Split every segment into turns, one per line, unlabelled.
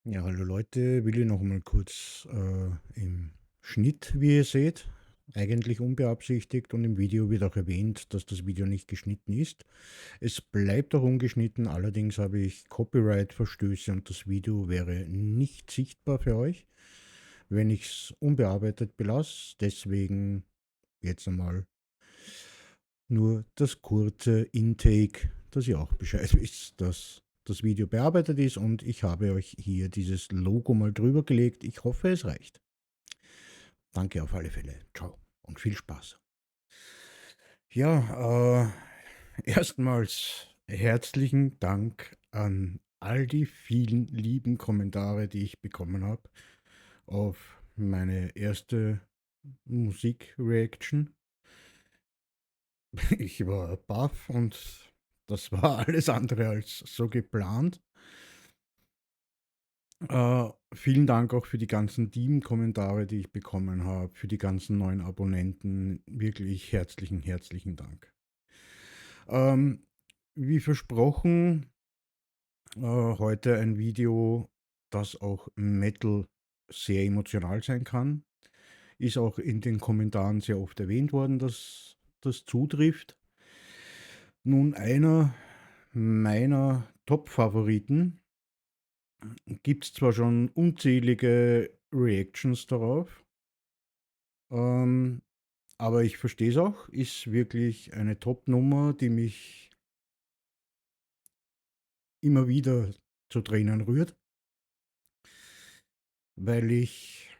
Ja, hallo Leute, will ich noch mal kurz im Schnitt, wie ihr seht, eigentlich unbeabsichtigt und im Video wird auch erwähnt, dass das Video nicht geschnitten ist. Es bleibt auch ungeschnitten, allerdings habe ich Copyright-Verstöße und das Video wäre nicht sichtbar für euch, wenn ich es unbearbeitet belasse. Deswegen jetzt einmal nur das kurze Intake, dass ihr auch Bescheid wisst, dass das Video bearbeitet ist und ich habe euch hier dieses Logo mal drüber gelegt. Ich hoffe, es reicht. Danke auf alle Fälle. Ciao und viel Spaß. Ja, erstmals herzlichen Dank an all die vielen lieben Kommentare, die ich bekommen habe auf meine erste Musikreaction. Ich war baff und das war alles andere als so geplant. Vielen Dank auch für die ganzen Team-Kommentare, die ich bekommen habe, für die ganzen neuen Abonnenten. Wirklich herzlichen Dank. Ähm, wie versprochen, heute ein Video, das auch Metal sehr emotional sein kann. Ist auch in den Kommentaren sehr oft erwähnt worden, dass das zutrifft. Nun, einer meiner Top-Favoriten, gibt es zwar schon unzählige Reactions darauf, ähm, aber ich verstehe es auch, ist wirklich eine Top-Nummer, die mich immer wieder zu Tränen rührt, weil ich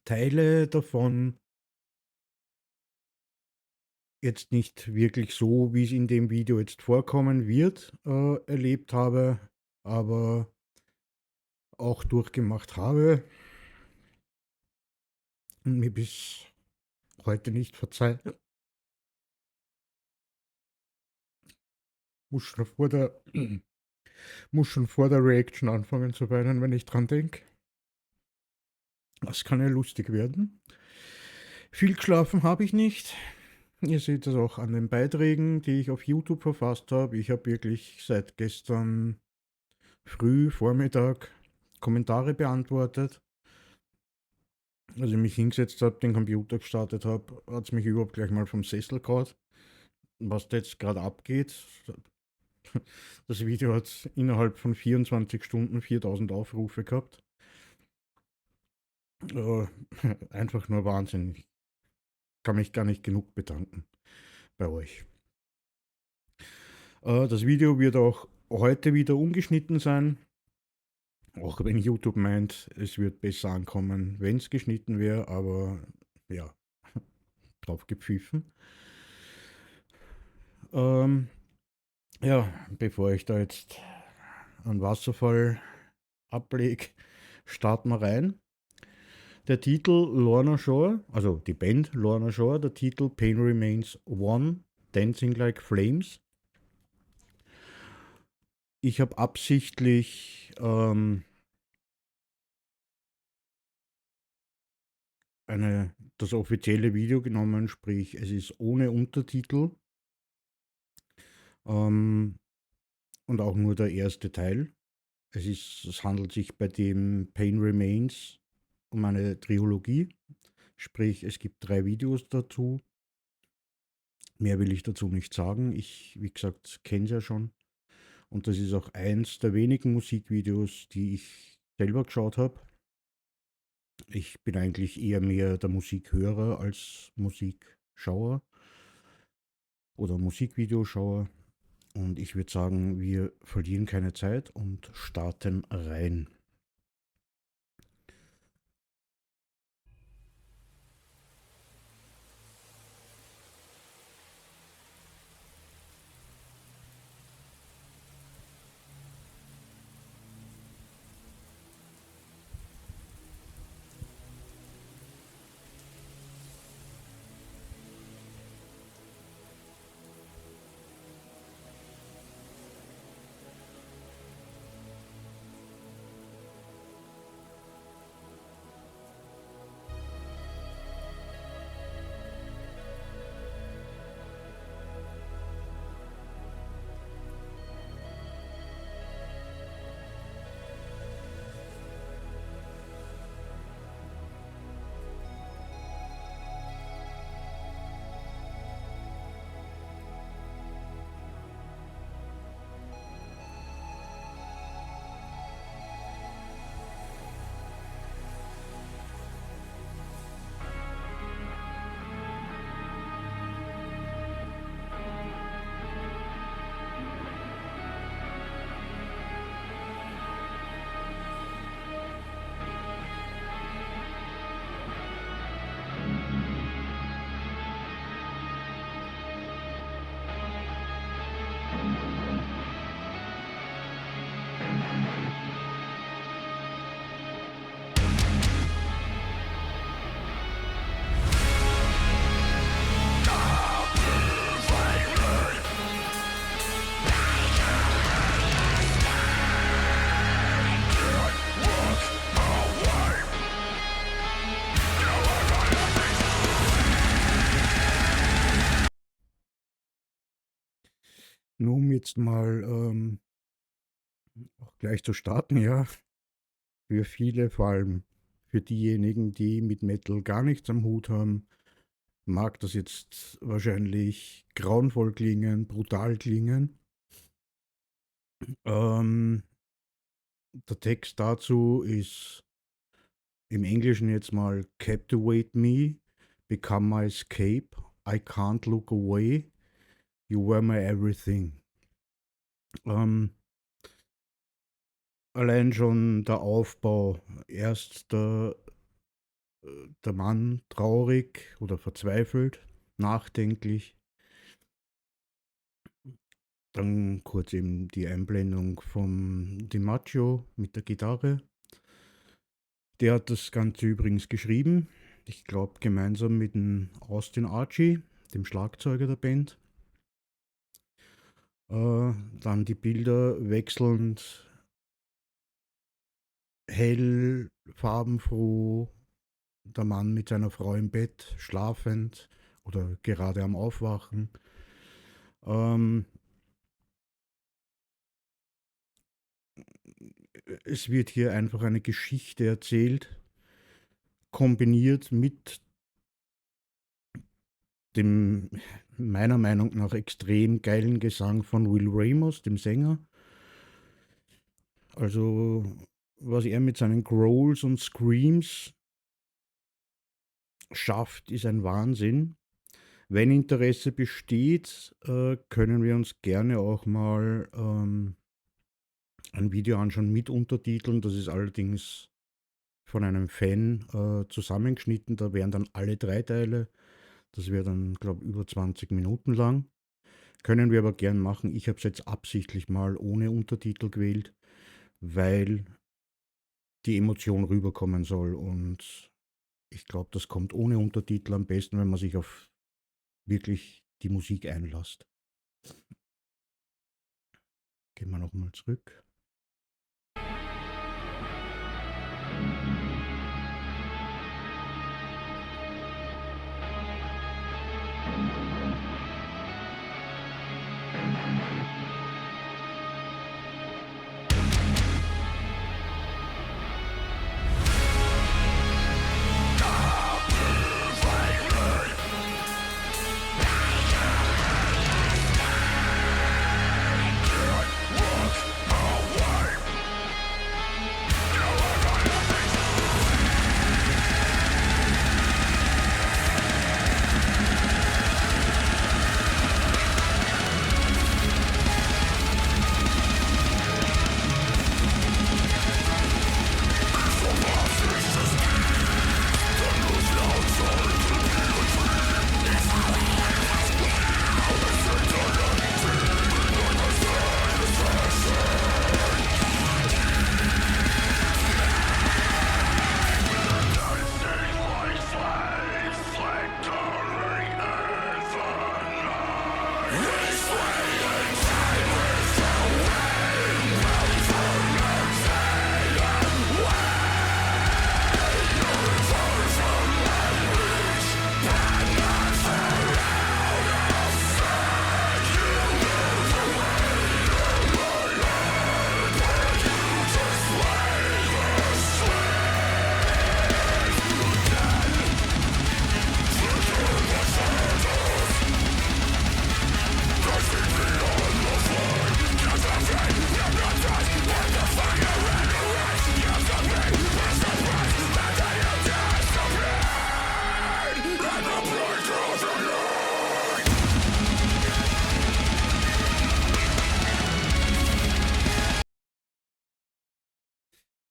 Teile davon jetzt nicht wirklich so, wie es in dem Video jetzt vorkommen wird, erlebt habe, aber auch durchgemacht habe und mir bis heute nicht verzeiht. Muss schon vor der, muss schon vor der Reaction anfangen zu weinen, wenn ich dran denke. Das kann ja lustig werden. Viel geschlafen habe ich nicht. Ihr seht das auch an den Beiträgen, die ich auf YouTube verfasst habe. Ich habe wirklich seit gestern früh, Vormittag Kommentare beantwortet. Als ich mich hingesetzt habe, den Computer gestartet habe, hat es mich überhaupt gleich mal vom Sessel gehauen, was da jetzt gerade abgeht. Das Video hat innerhalb von 24 Stunden 4000 Aufrufe gehabt. Äh, einfach nur Wahnsinn. Ich kann mich gar nicht genug bedanken bei euch. Das Video wird auch heute wieder ungeschnitten sein. Auch wenn YouTube meint, es wird besser ankommen, wenn es geschnitten wäre, aber ja, drauf gepfiffen. Ähm, ja, bevor ich da jetzt einen Wasserfall ablege, starten wir rein. Der Titel Lorna Shore, also die Band Lorna Shore, der Titel Pain Remains One, Dancing Like Flames. Ich habe absichtlich das offizielle Video genommen, sprich es ist ohne Untertitel und auch nur der erste Teil. Es handelt sich bei dem Pain Remains um eine Trilogie, sprich es gibt 3 Videos dazu. Mehr will ich dazu nicht sagen. Ich, wie gesagt, kenne es ja schon. Und das ist auch eins der wenigen Musikvideos, die ich selber geschaut habe. Ich bin eigentlich eher mehr der Musikhörer als Musikschauer oder Musikvideoschauer. Und ich würde sagen, wir verlieren keine Zeit und starten rein. Nur um jetzt mal auch gleich zu starten, ja, für viele, vor allem für diejenigen, die mit Metal gar nichts am Hut haben, mag das jetzt wahrscheinlich grauenvoll klingen, brutal klingen. Ähm, Der Text dazu ist im Englischen jetzt mal Captivate me, become my escape, I can't look away, you were my everything. Ähm, Allein schon der Aufbau, erst der Mann traurig oder verzweifelt, nachdenklich, dann kurz eben die Einblendung vom DiMaggio mit der Gitarre. Der hat das Ganze übrigens geschrieben, ich glaube gemeinsam mit dem Austin Archie, dem Schlagzeuger der Band. Dann die Bilder wechselnd hell, farbenfroh, der Mann mit seiner Frau im Bett, schlafend oder gerade am Aufwachen. Ähm, Es wird hier einfach eine Geschichte erzählt, kombiniert mit dem meiner Meinung nach extrem geilen Gesang von Will Ramos, dem Sänger. Also was er mit seinen Growls und Screams schafft, ist ein Wahnsinn. Wenn Interesse besteht, können wir uns gerne auch mal ein Video anschauen mit Untertiteln. Das ist allerdings von einem Fan zusammengeschnitten. Da wären dann alle 3 Teile. Das wäre dann, glaube ich, über 20 Minuten lang. Können wir aber gern machen. Ich habe es jetzt absichtlich mal ohne Untertitel gewählt, weil die Emotion rüberkommen soll. Und ich glaube, das kommt ohne Untertitel am besten, wenn man sich auf wirklich die Musik einlässt. Gehen wir nochmal zurück.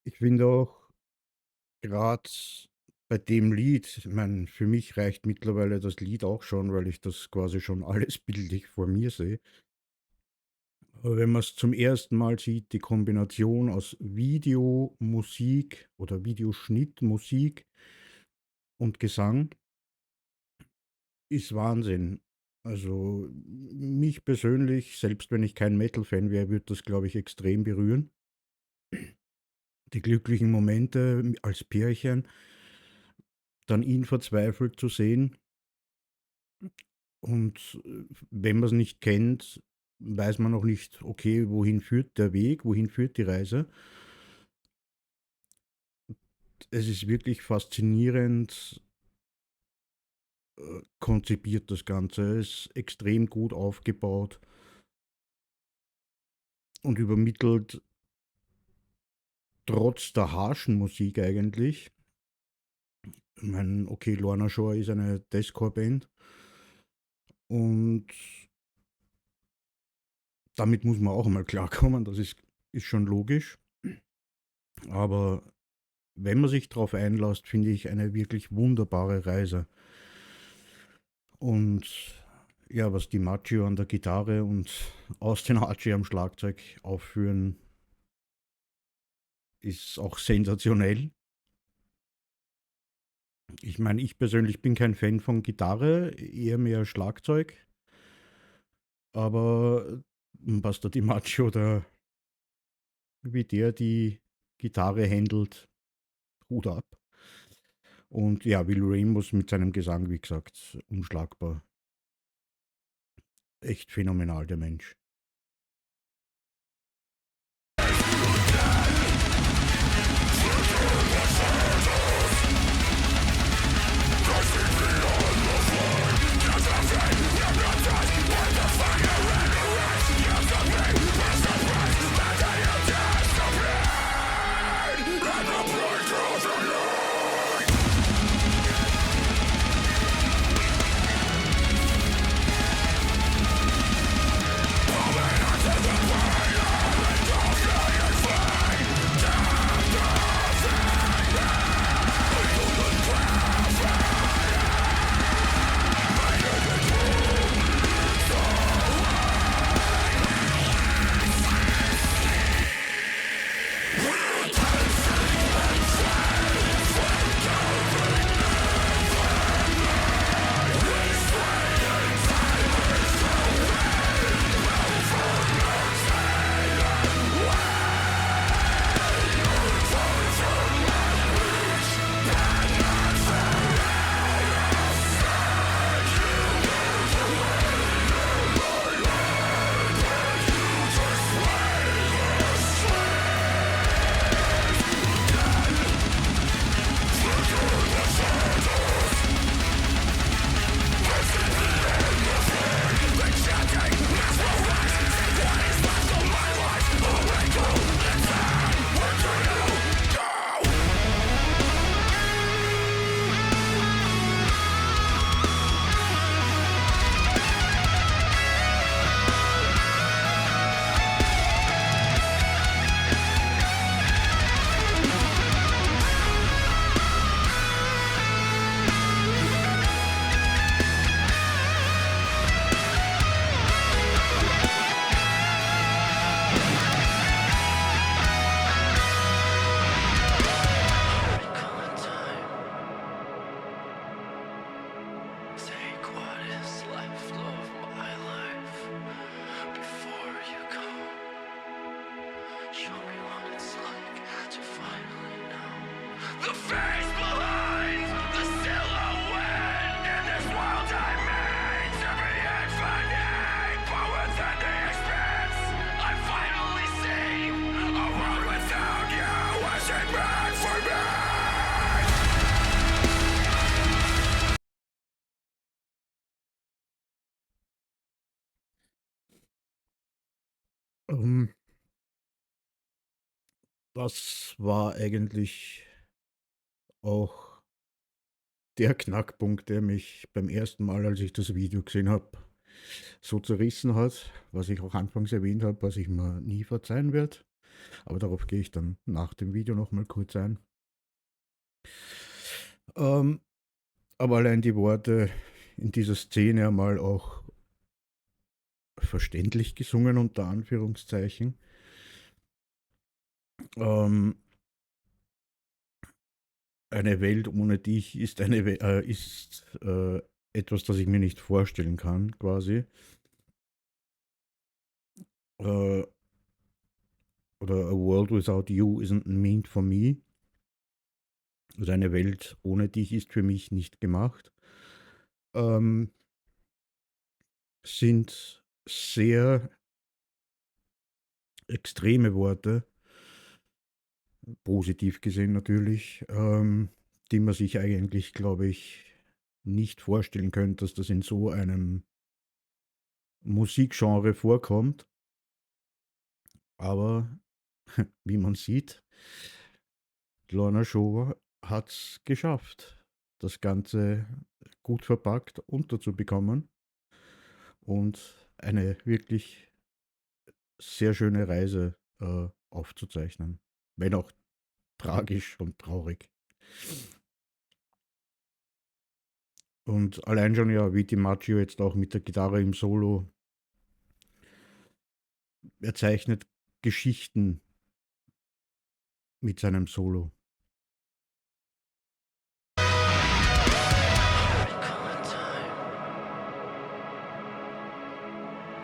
Ich finde auch gerade bei dem Lied, ich meine, für mich reicht mittlerweile das Lied auch schon, weil ich das quasi schon alles bildlich vor mir sehe. Aber wenn man es zum ersten Mal sieht, die Kombination aus Video, Musik oder Videoschnitt, Musik und Gesang ist Wahnsinn. Also mich persönlich, selbst wenn ich kein Metal-Fan wäre, würde das, glaube ich, extrem berühren. Die glücklichen Momente als Pärchen, dann ihn verzweifelt zu sehen und wenn man es nicht kennt, weiß man noch nicht, okay, wohin führt der Weg, wohin führt die Reise. Es ist wirklich faszinierend konzipiert, das Ganze. Es ist extrem gut aufgebaut und übermittelt trotz der harschen Musik eigentlich. Ich meine, okay, Lorna Shore ist eine Deathcore-Band und damit muss man auch einmal klarkommen, das ist schon logisch. Aber wenn man sich darauf einlässt, finde ich eine wirklich wunderbare Reise. Und ja, was die Macchio an der Gitarre und Austin Archie am Schlagzeug aufführen, ist auch sensationell. Ich meine, ich persönlich bin kein Fan von Gitarre, eher mehr Schlagzeug, aber was da die Macchio oder wie der die Gitarre handelt, Hut ab. Und ja, Will Ramos mit seinem Gesang, wie gesagt, unschlagbar. Echt phänomenal, der Mensch.
Take what is left of my life before you go. Show me what it's like to finally know the face behind the silhouette in this world I made to be infinite, but within the expanse I finally see a world without you. Is it meant for me?
Ähm, Das war eigentlich auch der Knackpunkt, der mich beim ersten Mal, als ich das Video gesehen habe, so zerrissen hat, was ich auch anfangs erwähnt habe, was ich mir nie verzeihen werde. Aber darauf gehe ich dann nach dem Video noch mal kurz ein. Ähm, aber allein die Worte in dieser Szene einmal auch verständlich gesungen, unter Anführungszeichen. Ähm, eine Welt ohne dich ist, etwas, das ich mir nicht vorstellen kann, quasi. Äh, oder A World Without You isn't meant for me. Also eine Welt ohne dich ist für mich nicht gemacht. Ähm, sind sehr extreme Worte, positiv gesehen natürlich, die man sich eigentlich, glaube ich, nicht vorstellen könnte, dass das in so einem Musikgenre vorkommt. Aber wie man sieht, Lorna Shore hat es geschafft, das Ganze gut verpackt unterzubekommen und eine wirklich sehr schöne Reise aufzuzeichnen. Wenn auch tragisch und traurig. Und allein schon ja, wie Di Maggio jetzt auch mit der Gitarre im Solo, er zeichnet Geschichten mit seinem Solo.
Recall in time.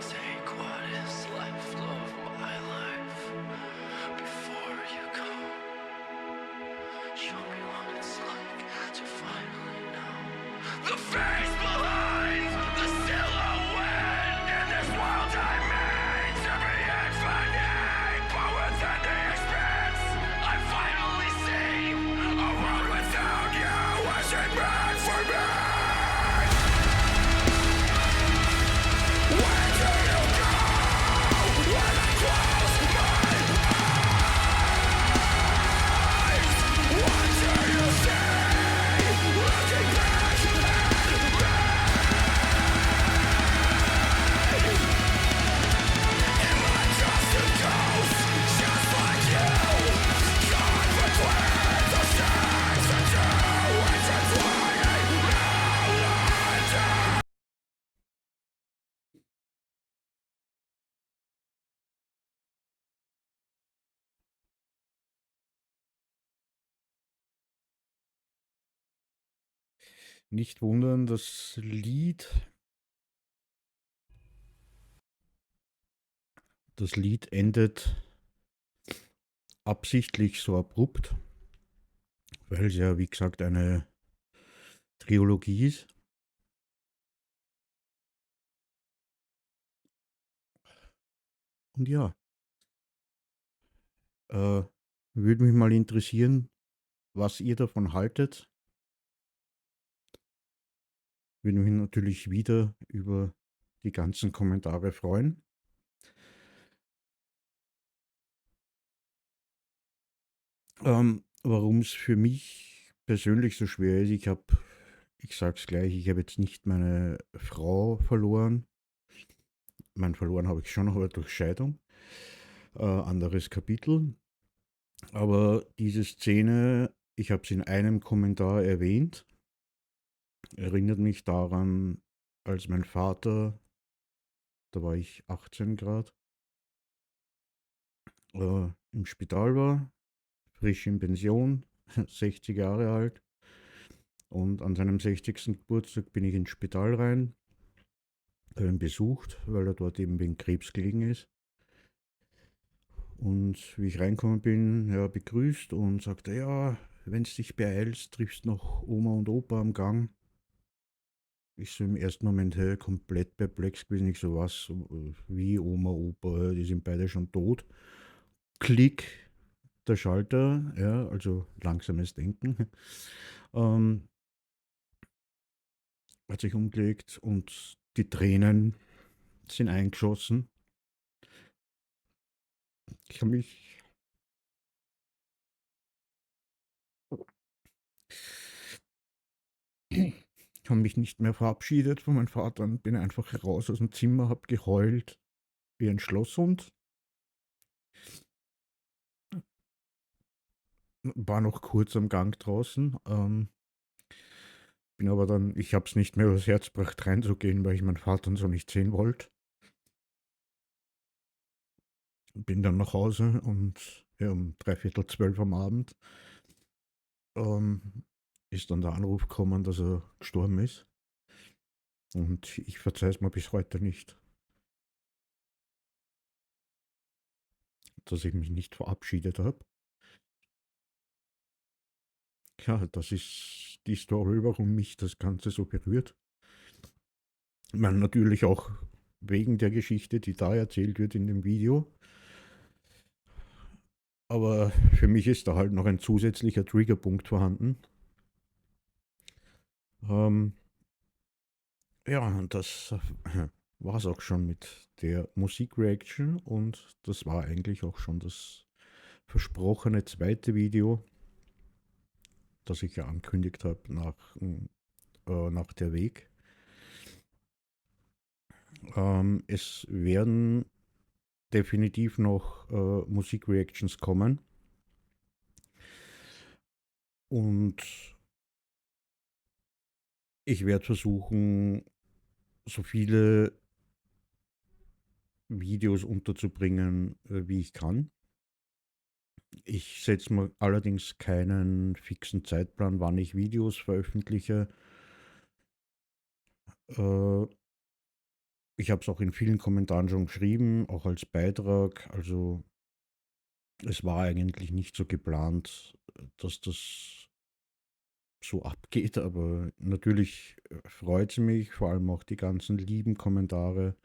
Take what is left of my life before you go. Show me what it's like to finally know the face behind the silhouette in this world I made to be infinite, but within the expanse I finally see a world without you. Is it meant for me? Where do you go when I close my eyes? What do you see? Looking back at me. Am I just a ghost, just like you? Caught between the stars and two intertwining, no longer.
Nicht wundern, das Lied endet absichtlich so abrupt, weil es ja, wie gesagt, eine Trilogie ist. Und ja, würde mich mal interessieren, was ihr davon haltet. Würde mich natürlich wieder über die ganzen Kommentare freuen. Warum es für mich persönlich so schwer ist, ich sag's gleich, ich habe jetzt nicht meine Frau verloren. Verloren habe ich schon, aber durch Scheidung. Anderes Kapitel. Aber diese Szene, ich habe es in einem Kommentar erwähnt, erinnert mich daran, als mein Vater, da war ich 18 Grad, im Spital war, frisch in Pension, 60 Jahre alt. Und an seinem 60. Geburtstag bin ich ins Spital rein, habe ihn besucht, weil er dort eben wegen Krebs gelegen ist. Und wie ich reingekommen bin, ja, begrüßt und sagte, ja, wenn du dich beeilst, triffst noch Oma und Opa am Gang. Ich so im ersten Moment hey, komplett perplex gewesen. Ich so, was, wie Oma, Opa, die sind beide schon tot. Klick, der Schalter, ja, also langsames Denken. Hat sich umgelegt und die Tränen sind eingeschossen. Ich habe mich nicht mehr verabschiedet von meinem Vater und bin einfach raus aus dem Zimmer, habe geheult wie ein Schlosshund. War noch kurz am Gang draußen, bin aber dann, ich habe es nicht mehr übers Herz gebracht reinzugehen, weil ich meinen Vater so nicht sehen wollte. Bin dann nach Hause und ja, um 11:45 am Abend ist dann der Anruf gekommen, dass er gestorben ist. Und ich verzeihe es mir bis heute nicht, dass ich mich nicht verabschiedet habe. Ja, das ist die Story, warum mich das Ganze so berührt. Ich meine, natürlich auch wegen der Geschichte, die da erzählt wird in dem Video. aber für mich ist da halt noch ein zusätzlicher Triggerpunkt vorhanden. Ähm, ja, und das war es auch schon mit der Musikreaction und das war eigentlich auch schon das versprochene zweite Video, das ich ja angekündigt habe nach der Weg. Es werden definitiv noch Musikreactions kommen und ich werde versuchen, so viele Videos unterzubringen, wie ich kann. Ich setze mir allerdings keinen fixen Zeitplan, wann ich Videos veröffentliche. Äh, Ich habe es auch in vielen Kommentaren schon geschrieben, auch als Beitrag. Also es war eigentlich nicht so geplant, dass das so abgeht, aber natürlich freut es mich, vor allem auch die ganzen lieben Kommentare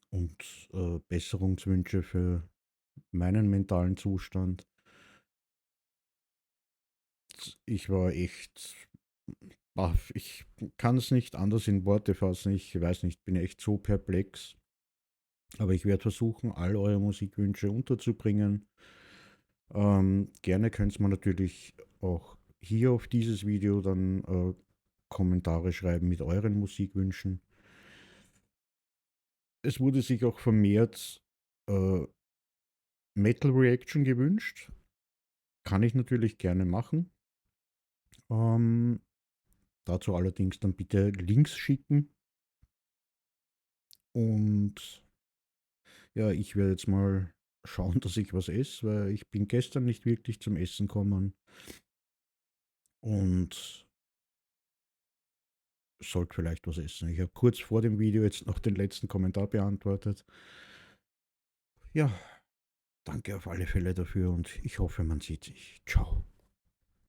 und Besserungswünsche für meinen mentalen Zustand. Ich war echt baff. Ich kann es nicht anders in Worte fassen. Ich weiß nicht, bin echt so perplex. Aber ich werde versuchen, all eure Musikwünsche unterzubringen. Gerne könnt ihr mir natürlich auch hier auf dieses Video dann Kommentare schreiben mit euren Musikwünschen. Es wurde sich auch vermehrt äh, Metal Reaction gewünscht. Kann ich natürlich gerne machen. Ähm, Dazu allerdings dann bitte Links schicken. Und ja, ich werde jetzt mal schauen, dass ich was esse, weil ich bin gestern nicht wirklich zum Essen gekommen und sollte vielleicht was essen. Ich habe kurz vor dem Video jetzt noch den letzten Kommentar beantwortet. Ja, danke auf alle Fälle dafür und ich hoffe, man sieht sich. Ciao.